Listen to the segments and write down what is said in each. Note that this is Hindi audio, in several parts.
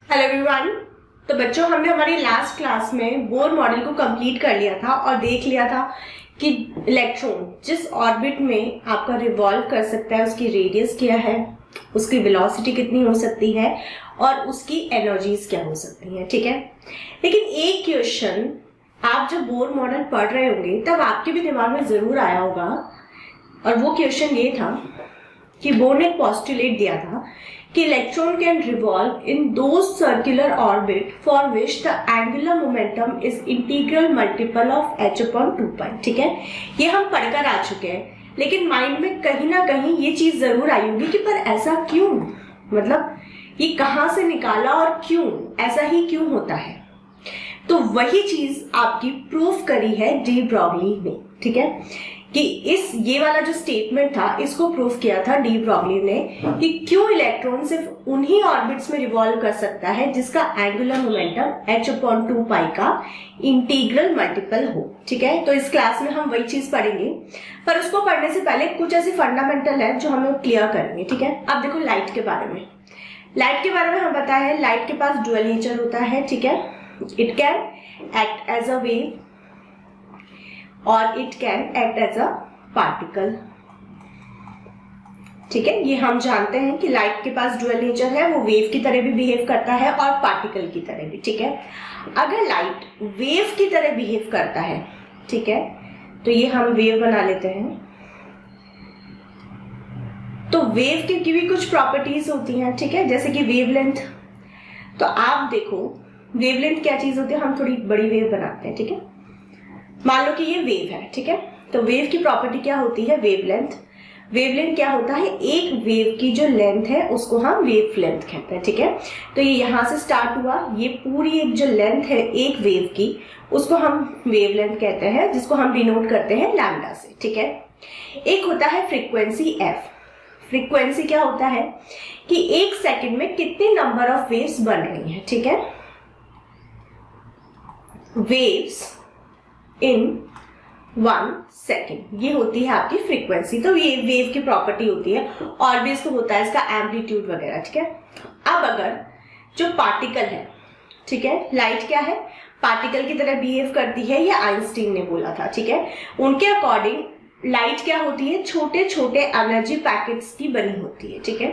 Hello everyone. तो बच्चों, हमने हमारी लास्ट क्लास में बोर मॉडल को कंप्लीट कर लिया था और देख लिया था कि इलेक्ट्रॉन जिस ऑर्बिट में आपका रिवॉल्व कर सकता है उसकी रेडियस क्या है, उसकी वेलोसिटी कितनी हो सकती है और उसकी एनर्जीज क्या हो सकती हैं। ठीक है, लेकिन एक क्वेश्चन आप जब बोर मॉडल पढ़ रहे होंगे तब आपके भी दिमाग में जरूर आया होगा, और वो क्वेश्चन ये था कि बोर ने पोस्टुलेट दिया था कि electron can revolve in those circular orbit for which the angular momentum is integral multiple of h/2π। ठीक है, ये हम पढ़कर आ चुके हैं, लेकिन माइंड में कहीं ना कहीं ये चीज जरूर आई होगी कि पर ऐसा क्यों, मतलब ये कहां से निकाला और क्यों, ऐसा ही क्यों होता है। तो वही चीज आपकी प्रूफ करी है डी ब्रॉगली ने। ठीक है, कि ये वाला जो स्टेटमेंट था इसको प्रूफ किया था डी ब्रॉगली ने कि क्यों इलेक्ट्रॉन सिर्फ उन्हीं ऑर्बिट्स में रिवॉल्व कर सकता है जिसका एंगुलर मोमेंटम h/2π का इंटीग्रल मल्टीपल हो। ठीक है, तो इस क्लास में हम वही चीज पढ़ेंगे, पर उसको पढ़ने से पहले कुछ ऐसी फंडामेंटल है जो हमें क्लियर करेंगे। ठीक है, अब देखो लाइट के बारे में। लाइट के बारे में हम बताया है, लाइट के पास डुअल नेचर होता है। ठीक है, it can act as a wave or it can act as a particle. ठीक है, ये हम जानते हैं कि लाइट के पास डुअल नेचर है, वो वेव की तरह भी बिहेव करता है और पार्टिकल की तरह भी। ठीक है, अगर लाइट वेव की तरह बिहेव करता है, ठीक है, तो ये हम वेव बना लेते हैं। तो वेव की भी कुछ प्रॉपर्टीज होती हैं। ठीक है, जैसे कि वेवलेंथ। तो आप देखो वेवलेंथ क्या चीज होती है, हम थोड़ी बड़ी वेव बनाते हैं। ठीक है, मान लो कि ये वेव है। ठीक है, तो वेव की प्रॉपर्टी क्या होती है, वेवलेंथ। वेवलेंथ क्या होता है, एक वेव की जो लेंथ है उसको हम वेवलेंथ कहते हैं। ठीक है, तो ये यहां से स्टार्ट हुआ, ये पूरी एक जो लेंथ है एक वेव की उसको हम वेवलेंथ कहते हैं, जिसको हम डिनोट करते हैं लैम्डा से। ठीक है, एक होता है फ्रीक्वेंसी एफ। फ्रीक्वेंसी क्या होता है कि एक सेकंड में कितने नंबर ऑफ वेव्स बन रही हैं। ठीक है, वेव्स इन 1 सेकेंड, ये होती है आपकी फ्रीक्वेंसी। तो ये वेव की प्रॉपर्टी होती है, और भी इसको होता है इसका एम्पलीट्यूड वगैरह। ठीक है, अब अगर जो पार्टिकल है, ठीक है, लाइट क्या है, पार्टिकल की तरह बिहेव करती है, ये आइंस्टीन ने बोला था। ठीक है, उनके अकॉर्डिंग लाइट क्या होती है, छोटे छोटे एनर्जी पैकेट्स की बनी होती है। ठीक है,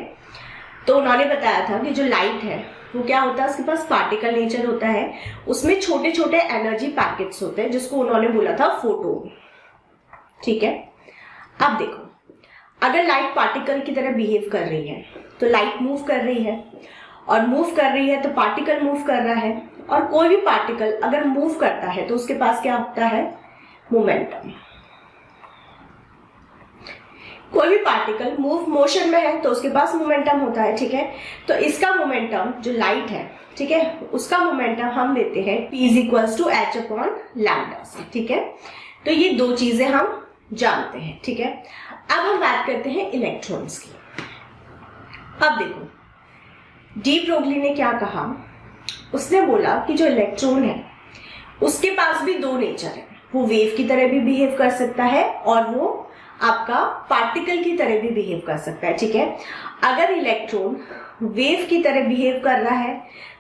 तो उन्होंने बताया था कि जो लाइट है वो क्या होता है, उसके पास पार्टिकल नेचर होता है, उसमें छोटे छोटे एनर्जी पैकेट्स होते हैं, जिसको उन्होंने बोला था फोटोन। ठीक है, अब देखो अगर लाइट पार्टिकल की तरह बिहेव कर रही है तो लाइट मूव कर रही है, और मूव कर रही है तो पार्टिकल मूव कर रहा है, और कोई भी पार्टिकल अगर मूव करता है तो उसके पास क्या होता है, मोमेंटम। कोई भी पार्टिकल मोशन में है तो उसके पास मोमेंटम होता है। ठीक है, तो इसका मोमेंटम जो लाइट है, ठीक है, उसका मोमेंटम हम लेते हैं p = h/λ से। ठीक है, तो ये दो चीजें हम जानते हैं। ठीक है, अब हम बात करते हैं इलेक्ट्रॉन्स की। अब देखो डी ब्रोगली ने क्या कहा, उसने बोला कि जो इलेक्ट्रॉन है उसके पास भी दो नेचर है, वो वेव की तरह भी बिहेव कर सकता है और वो आपका पार्टिकल की तरह भी बिहेव कर सकता है। ठीक है, अगर इलेक्ट्रॉन वेव की तरह बिहेव कर रहा है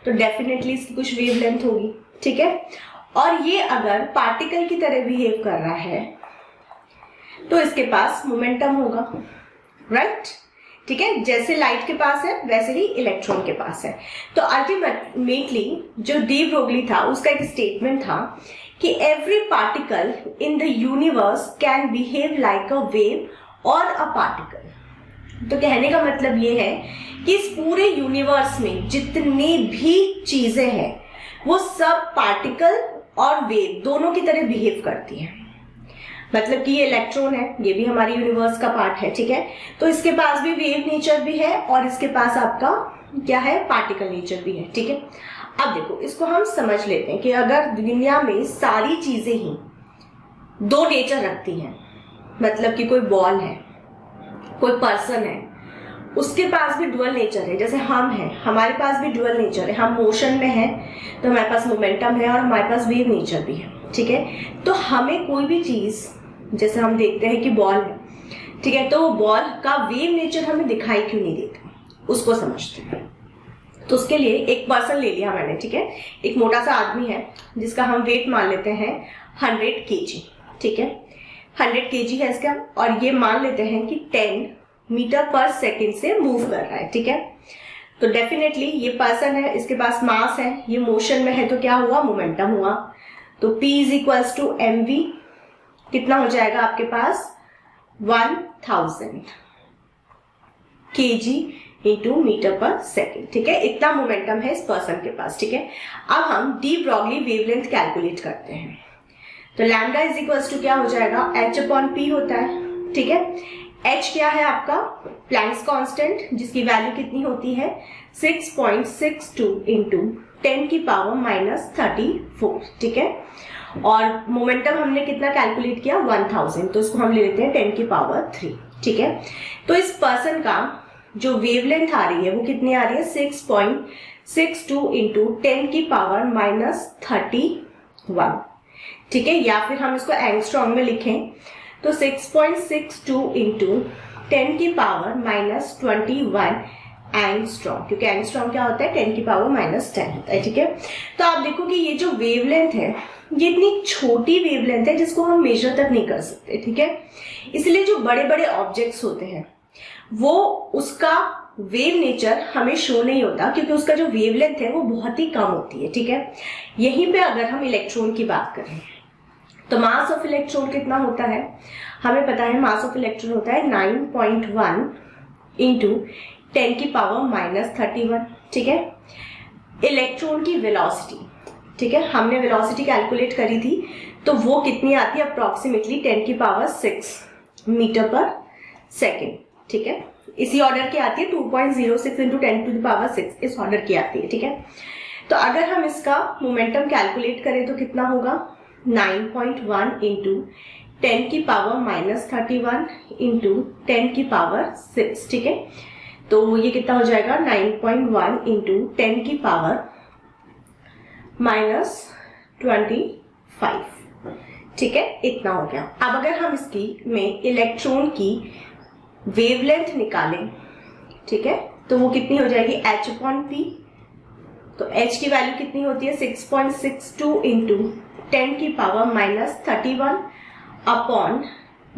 तो डेफिनेटली इसकी कुछ वेवलेंथ होगी। ठीक है, और ये अगर पार्टिकल की तरह बिहेव कर रहा है तो इसके पास मोमेंटम होगा, राइट। ठीक है, जैसे लाइट के पास है वैसे ही इलेक्ट्रॉन के पास है। तो अल्टीमेटली जो डी ब्रोगली था उसका एक स्टेटमेंट था कि every particle in the universe can behave like a wave और अ पार्टिकल। तो कहने का मतलब ये है कि इस पूरे यूनिवर्स में जितनी भी चीजें हैं वो सब पार्टिकल और वेव दोनों की तरह बिहेव करती हैं। मतलब कि ये इलेक्ट्रॉन है, ये भी हमारे यूनिवर्स का पार्ट है। ठीक है, तो इसके पास भी वेव नेचर भी है और इसके पास आपका क्या है, पार्टिकल नेचर भी है। ठीक है, अब देखो इसको हम समझ लेते हैं कि अगर दुनिया में सारी चीजें ही दो नेचर रखती हैं, मतलब कि कोई बॉल है, कोई पर्सन है, उसके पास भी डुअल नेचर है, जैसे हम हैं, हमारे पास भी डुअल नेचर है, हम मोशन में हैं तो हमारे पास मोमेंटम है और हमारे पास वेव नेचर भी है। ठीक है, तो हमें कोई भी चीज, जैसे हम देखते हैं कि बॉल है, ठीक है, तो बॉल का वेव नेचर हमें दिखाई क्यों नहीं देता, उसको समझते हैं। तो उसके लिए एक पर्सन ले लिया मैंने, ठीक है, एक मोटा सा आदमी है जिसका हम वेट मान लेते हैं 100 kg, ठीक है, 100 kg है इसका, और ये मान लेते हैं कि 10 मीटर पर सेकेंड से मूव कर रहा है, ठीक है। तो डेफिनेटली ये पर्सन है, इसके पास मास है, ये मोशन में है, तो क्या हुआ, मोमेंटम हुआ। तो P is equals to mv, कितना हो जाएगा आपके पास 1000 kg into metre per second, ठीक है, इतना मोमेंटम है इस पर्सन के पास, ठीक है। अब हम डी ब्रॉगली वेवलेंथ कैलकुलेट करते हैं। तो लैम्डा इज इक्वल्स टू क्या हो जाएगा, h अपॉन p होता है, ठीक है। h क्या है आपका, प्लैंक्स कांस्टेंट, जिसकी वैल्यू कितनी होती है 6.62 इंटू 10 की पावर माइनस 34, ठीक है। और मोमेंटम हमने कितना कैलकुलेट किया 1000, तो इसको हम ले लेते हैं 10 की पावर 3, ठीक है। तो इस पर्सन का जो वेवलेंथ आ रही है वो कितनी आ रही है 6.62 इंटू 10 की पावर माइनस 31, ठीक है, या फिर हम इसको एंगस्ट्रॉम में लिखें तो 6.62 इंटू 10 की पावर माइनस 21 एंगस्ट्रॉम, क्योंकि एंगस्ट्रॉम क्या होता है 10 की पावर माइनस 10 होता है, ठीक है। तो आप देखो कि ये जो वेवलेंथ है ये इतनी छोटी वेवलेंथ है जिसको हम मेजर तक नहीं कर सकते, ठीक है। इसलिए जो बड़े बड़े ऑब्जेक्ट्स होते हैं वो उसका वेव नेचर हमें शो नहीं होता, क्योंकि उसका जो वेवलेंथ है वो बहुत ही कम होती है, ठीक है। यहीं पे अगर हम इलेक्ट्रॉन की बात करें तो मास ऑफ इलेक्ट्रॉन कितना होता है, हमें पता है मास ऑफ इलेक्ट्रॉन होता है 9.1 इंटू 10 की पावर माइनस 31, ठीक है। इलेक्ट्रॉन की वेलोसिटी, ठीक है, हमने वेलोसिटी कैलकुलेट करी थी, तो वो कितनी आती है अप्रोक्सीमेटली 10 की पावर 6 मीटर पर सेकेंड, ठीक है। इसी ऑर्डर की आती है 2.06 इंटू 10 टू द पावर 6, इस ऑर्डर की आती है, ठीक है। तो अगर हम इसका मोमेंटम कैलकुलेट करें तो कितना होगा 9.1 इंटू 10 की पावर माइनस 31 इंटू 10 की पावर 6, ठीक है। तो ये कितना हो जाएगा 9.1 इंटू 10 की पावर माइनस 25, ठीक है, इतना हो गया। अब अगर हम इसकी में इलेक्ट्रॉन की वेवलेंथ निकालें, ठीक है, तो वो कितनी हो जाएगी h अपॉन p। तो h की वैल्यू कितनी होती है 6.62 इंटू 10 की पावर माइनस 31 अपॉन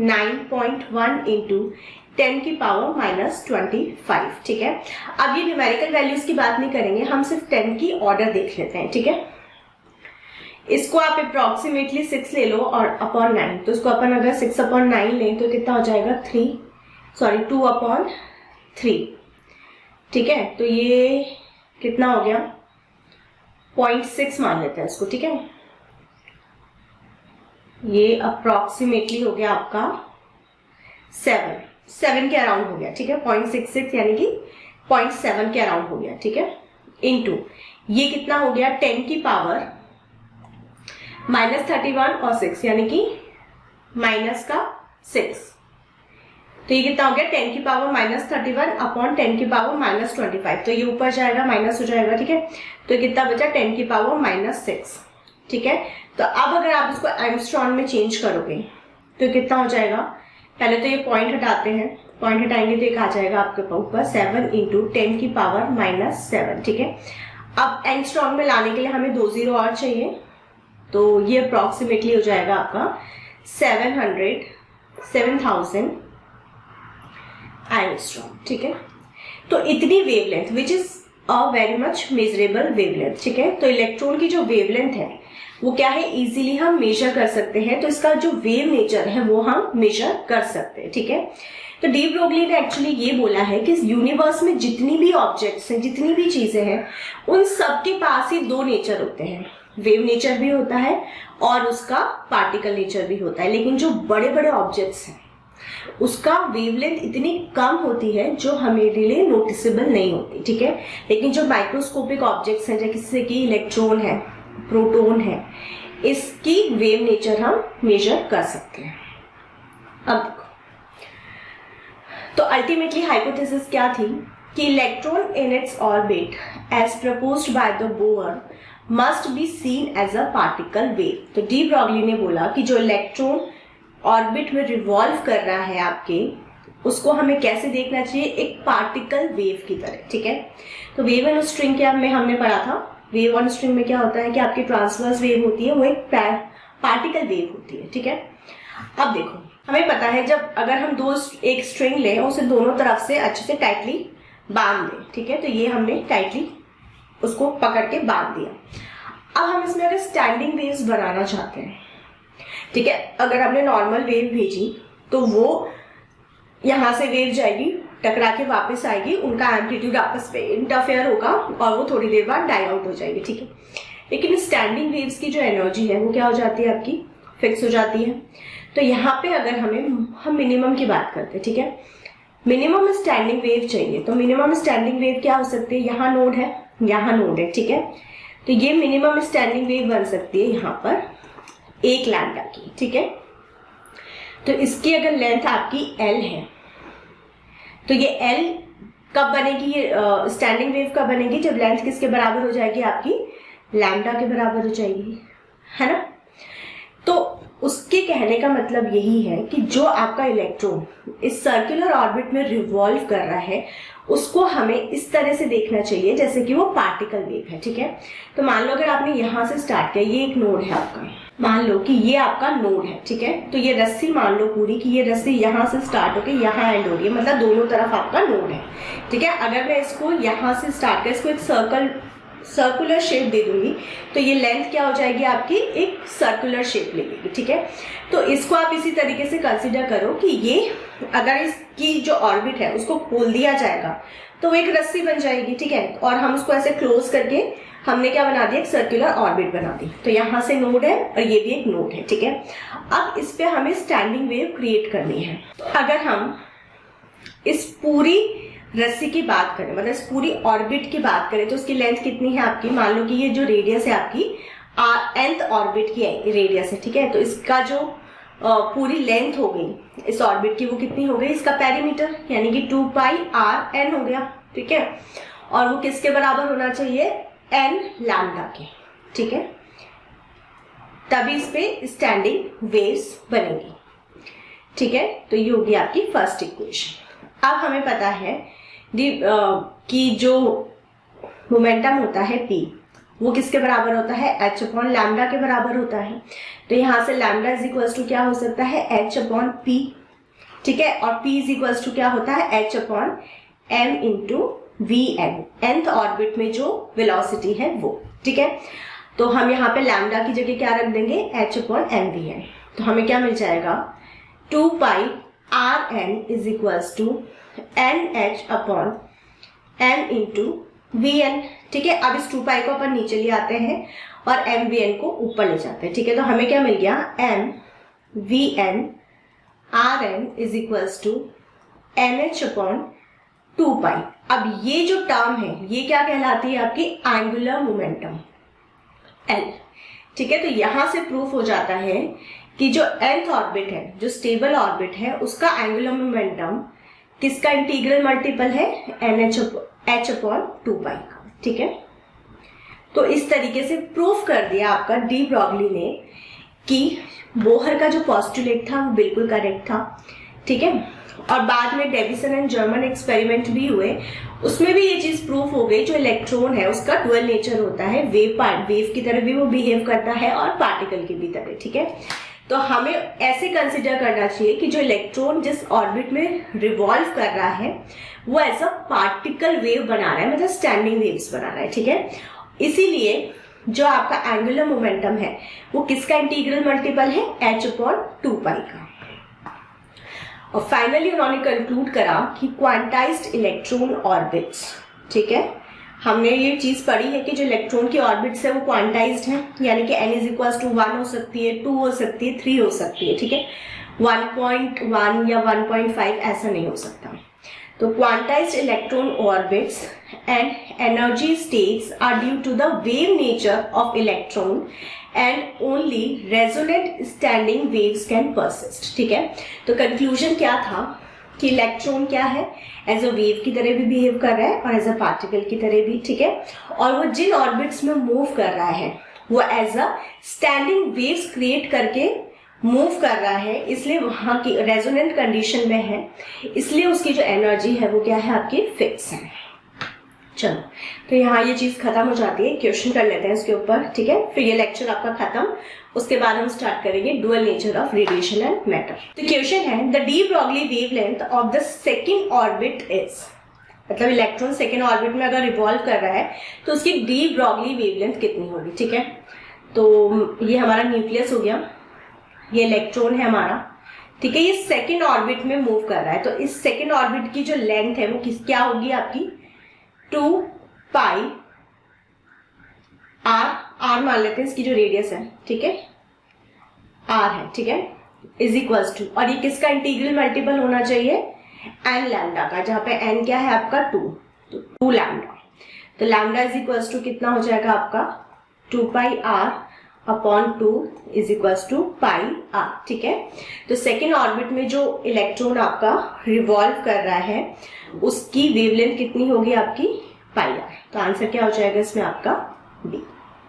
9.1 इंटू 10 की पावर माइनस 25, ठीक है। अब ये न्यूमेरिकल वैल्यूज की बात नहीं करेंगे, हम सिर्फ 10 की ऑर्डर देख लेते हैं, ठीक है। इसको आप अप्रोक्सीमेटली 6 ले लो और अपॉन 9, तो इसको अपन अगर 6 अपॉन 9 लें तो कितना हो जाएगा 2 अपॉन 3, ठीक है। तो ये कितना हो गया 0.6 मान लेते हैं इसको, ठीक है। ये अप्रोक्सीमेटली हो गया आपका 7 के अराउंड हो गया, ठीक है, 0.66 यानी कि 0.7 के अराउंड हो गया, ठीक है, इनटू ये कितना हो गया 10 की पावर माइनस 31 और 6 यानी कि माइनस का 6, तो ये कितना हो गया 10 की पावर माइनस 31 अपॉन 10 की पावर माइनस 25, तो ये ऊपर जाएगा माइनस हो जाएगा, ठीक है। तो ये कितना बचा 10 की पावर माइनस 6, ठीक है। तो अब अगर आप इसको एंगस्ट्रॉन में चेंज करोगे तो कितना हो जाएगा, पहले तो ये पॉइंट हटाते हैं, पॉइंट हटाएंगे तो एक आ जाएगा आपके ऊपर 7 इंटू 10 की पावर माइनस 7, ठीक है। अब एंगस्ट्रॉन में लाने के लिए हमें 2 जीरो और चाहिए, तो ये अप्रोक्सीमेटली हो जाएगा आपका 7000 एंगस्ट्रॉम, ठीक है। तो इतनी wavelength which is a very much measurable wavelength, ठीक है। तो इलेक्ट्रॉन की जो वेवलेंथ है वो क्या है, इजीली हम मेजर कर सकते हैं, तो इसका जो वेव नेचर है वो हम मेजर कर सकते हैं, ठीक है। तो डी ब्रोगली ने एक्चुअली ये बोला है कि इस यूनिवर्स में जितनी भी ऑब्जेक्ट्स हैं, जितनी भी चीजें हैं, उन सबके पास ही 2 नेचर होते हैं, वेव नेचर भी होता है और उसका पार्टिकल नेचर भी होता है। लेकिन जो बड़े बड़े ऑब्जेक्ट्स हैं उसका वेवलेंथ इतनी कम होती है जो हमारे लिए नोटिसेबल नहीं होती, ठीक है। लेकिन जो माइक्रोस्कोपिक ऑब्जेक्ट्स हैं जैसे कि इलेक्ट्रॉन है, प्रोटॉन है, इसकी वेव नेचर हम मेजर कर सकते हैं। अब देखो, तो अल्टीमेटली हाइपोथेसिस क्या थी कि electron in its orbit as proposed by the Bohr must be seen as a particle wave. तो डी ब्रॉगली ने बोला कि जो इलेक्ट्रॉन ऑर्बिट में रिवॉल्व कर रहा है आपके, उसको हमें कैसे देखना चाहिए, एक पार्टिकल वेव की तरह, ठीक है। तो वेव ऑन स्ट्रिंग क्या में हमने पढ़ा था, वेव ऑन स्ट्रिंग में क्या होता है कि आपकी ट्रांसवर्स वेव होती है, वो एक पार्टिकल वेव होती है, ठीक है। अब देखो हमें पता है जब अगर हम एक स्ट्रिंग लें उसे दोनों तरफ से अच्छे से टाइटली बांध दें, ठीक है। तो ये हमने टाइटली उसको पकड़ के बांध दिया। अब हम इसमें अगर स्टैंडिंग वेव्स बनाना चाहते हैं, ठीक है, अगर हमने नॉर्मल वेव भेजी तो वो यहां से वेव जाएगी, टकरा के वापस आएगी, उनका एम्पलीट्यूड आपस में इंटरफेयर होगा और वो थोड़ी देर बाद डाई आउट हो जाएगी, ठीक है। लेकिन स्टैंडिंग वेव्स की जो एनर्जी है वो क्या हो जाती है, आपकी फिक्स हो जाती है। तो यहाँ पे अगर हम मिनिमम की बात करते हैं, ठीक है, मिनिमम स्टैंडिंग वेव चाहिए, तो मिनिमम स्टैंडिंग वेव क्या हो सकती है, यहाँ नोड है, यहाँ नोड है, ठीक है। तो ये मिनिमम स्टैंडिंग वेव बन सकती है यहाँ पर 1 लैम्डा की, ठीक है। तो इसकी अगर लेंथ आपकी L है तो ये L कब बनेगी, ये स्टैंडिंग वेव कब बनेगी, जब लेंथ किसके बराबर हो जाएगी, आपकी लैम्डा के बराबर हो जाएगी, है ना। तो उसके कहने का मतलब यही है कि जो आपका इलेक्ट्रॉन इस सर्कुलर ऑर्बिट में रिवॉल्व कर रहा है उसको हमें इस तरह से देखना चाहिए जैसे कि वो पार्टिकल वेव है, ठीक है। तो मान लो अगर आपने यहां से स्टार्ट किया, ये एक नोड है आपका, मान लो कि ये आपका नोड है, ठीक है। तो ये रस्सी मान लो पूरी कि ये रस्सी यहां से स्टार्ट होकर यहां एंड हो रही है, मतलब दोनों तरफ आपका नोड है, ठीक है। अगर मैं इसको यहां से स्टार्ट कर इसको एक सर्कुलर शेप दे दूंगी तो ये लेंथ क्या हो जाएगी आपकी, एक सर्कुलर शेप ले लेगी, ठीक है। तो इसको आप इसी तरीके से कंसीडर करो कि ये अगर इसकी जो ऑर्बिट है उसको खोल दिया जाएगा तो वो एक रस्सी बन जाएगी, ठीक है। और हम उसको ऐसे क्लोज करके हमने क्या बना दिया, एक सर्कुलर ऑर्बिट बना दी। तो यहां से नोड है और ये भी एक नोड है, ठीक है। अब इस पे हमें स्टैंडिंग वेव क्रिएट करनी है। तो अगर हम इस पूरी रस्सी की बात करें, मतलब इस पूरी ऑर्बिट की बात करें, तो उसकी लेंथ कितनी है आपकी, मान लो कि ये जो रेडियस है आपकी nth ऑर्बिट की रेडियस है, ठीक है। तो इसका जो पूरी लेंथ हो गई इस ऑर्बिट की वो कितनी हो गई, इसका पेरीमीटर यानी कि 2πr n हो गया, ठीक है। और वो किसके बराबर होना चाहिए, n लैम्डा के, ठीक है। तभी इस पे स्टैंडिंग वेव्स बनेगी, ठीक है। तो ये होगी आपकी फर्स्ट इक्वेशन। अब हमें पता है कि जो मोमेंटम होता है P वो किसके बराबर होता है, h अपॉन लैम्डा के बराबर होता है। तो यहां से लैम्डा इज इक्वल्स टू क्या हो सकता है, h अपॉन P, ठीक है। और P इज इक्वल्स टू क्या होता है, h upon m into Vn, nth orbit में जो वेलोसिटी है वो, ठीक है। तो हम यहाँ पे लैम्डा की जगह क्या रख देंगे, h अपॉन m Vn। तो हमें क्या मिल जाएगा, 2πrn is equals to nh upon m into Vn, ठीक है। अब इस 2π को अपन नीचे ले आते हैं और mvn को ऊपर ले जाते हैं, ठीक है। तो हमें क्या मिल गया, m Vn rn is equals to nh upon 2π। अब ये जो टर्म है ये क्या कहलाती है, आपकी एंगुलर मोमेंटम L, ठीक है। तो यहां से प्रूफ हो जाता है कि जो nth ऑर्बिट है, जो स्टेबल ऑर्बिट है, उसका एंगुलर मोमेंटम किसका इंटीग्रल मल्टीपल है, h अपॉन 2π का, ठीक है। तो इस तरीके से प्रूफ कर दिया आपका डी ब्रॉगली ने कि बोहर का जो पॉस्टुलेट था वो बिल्कुल करेक्ट था, ठीक है। और बाद में डेविसन एंड जर्मन एक्सपेरिमेंट भी हुए, उसमें भी ये चीज प्रूफ हो गई, जो इलेक्ट्रॉन है उसका डुअल नेचर होता है, वेव की तरह भी वो बिहेव करता है और पार्टिकल की भी तरह, ठीक है। तो हमें ऐसे कंसिडर करना चाहिए कि जो इलेक्ट्रॉन जिस ऑर्बिट में रिवॉल्व कर रहा है वो एज अ पार्टिकल वेव बना रहा है, मतलब स्टैंडिंग वेव्स बना रहा है, ठीक है। इसीलिए जो आपका एंगुलर मोमेंटम है वो किसका इंटीग्रल मल्टीपल है, h अपॉन 2π का। और फाइनली उन्होंने कंक्लूड करा कि क्वांटाइज्ड इलेक्ट्रॉन ऑर्बिट्स, ठीक है, हमने ये चीज पढ़ी है कि जो इलेक्ट्रॉन की ऑर्बिट्स है वो क्वांटाइज्ड है, यानी कि n इज इक्वल्स टू 1 हो सकती है, 2 हो सकती है, 3 हो सकती है, ठीक है। 1.1 या 1.5 ऐसा नहीं हो सकता। तो quantized electron orbits and energy states are due to the wave nature of electron and only resonant standing waves can persist, ठीक है। तो कंक्लूजन क्या था कि इलेक्ट्रॉन क्या है, एज अ वेव की तरह भी बिहेव कर रहा है और एज अ पार्टिकल की तरह भी, ठीक है। और वो जिन ऑर्बिट्स में मूव कर रहा है वो as a standing waves create करके मूव कर रहा है, इसलिए वहां की रेजोनेंट कंडीशन में है, इसलिए उसकी जो एनर्जी है वो क्या है आपकी फिक्स है। चलो, तो यहाँ ये चीज खत्म हो जाती है। क्वेश्चन कर लेते हैं इसके ऊपर, ठीक है, फिर ये लेक्चर आपका खत्म। उसके बाद हम स्टार्ट करेंगे dual nature of radiation and matter. तो क्वेश्चन है, the de Broglie wavelength of the second orbit is, मतलब इलेक्ट्रॉन सेकंड ऑर्बिट में अगर रिवॉल्व कर रहा है तो उसकी डी ब्रॉगली वेवलेंथ कितनी होगी, ठीक है। तो ये हमारा न्यूक्लियस हो गया, ये इलेक्ट्रॉन है हमारा, ठीक है, ये सेकंड ऑर्बिट में मूव कर रहा है। तो इस सेकंड ऑर्बिट की जो लेंथ है वो क्या होगी आपकी 2 पाई आर मान लेते हैं इसकी जो रेडियस है, ठीक है, आर है, ठीक है, इज इक्वल्स टू, और ये किसका इंटीग्रल मल्टीपल होना चाहिए, एन लैम्डा का, जहां पे एन क्या है आपका 2, तो 2 लैम्डा। तो लैम्डा इज इक्वल्स टू कितना हो जाएगा आपका 2 pi r upon 2 is equals to pi r, ठीक है। तो सेकेंड ऑर्बिट में जो इलेक्ट्रॉन आपका रिवॉल्व कर रहा है उसकी वेवलेंथ कितनी होगी आपकी पाई आर। तो आंसर क्या हो जाएगा इसमें आपका बी।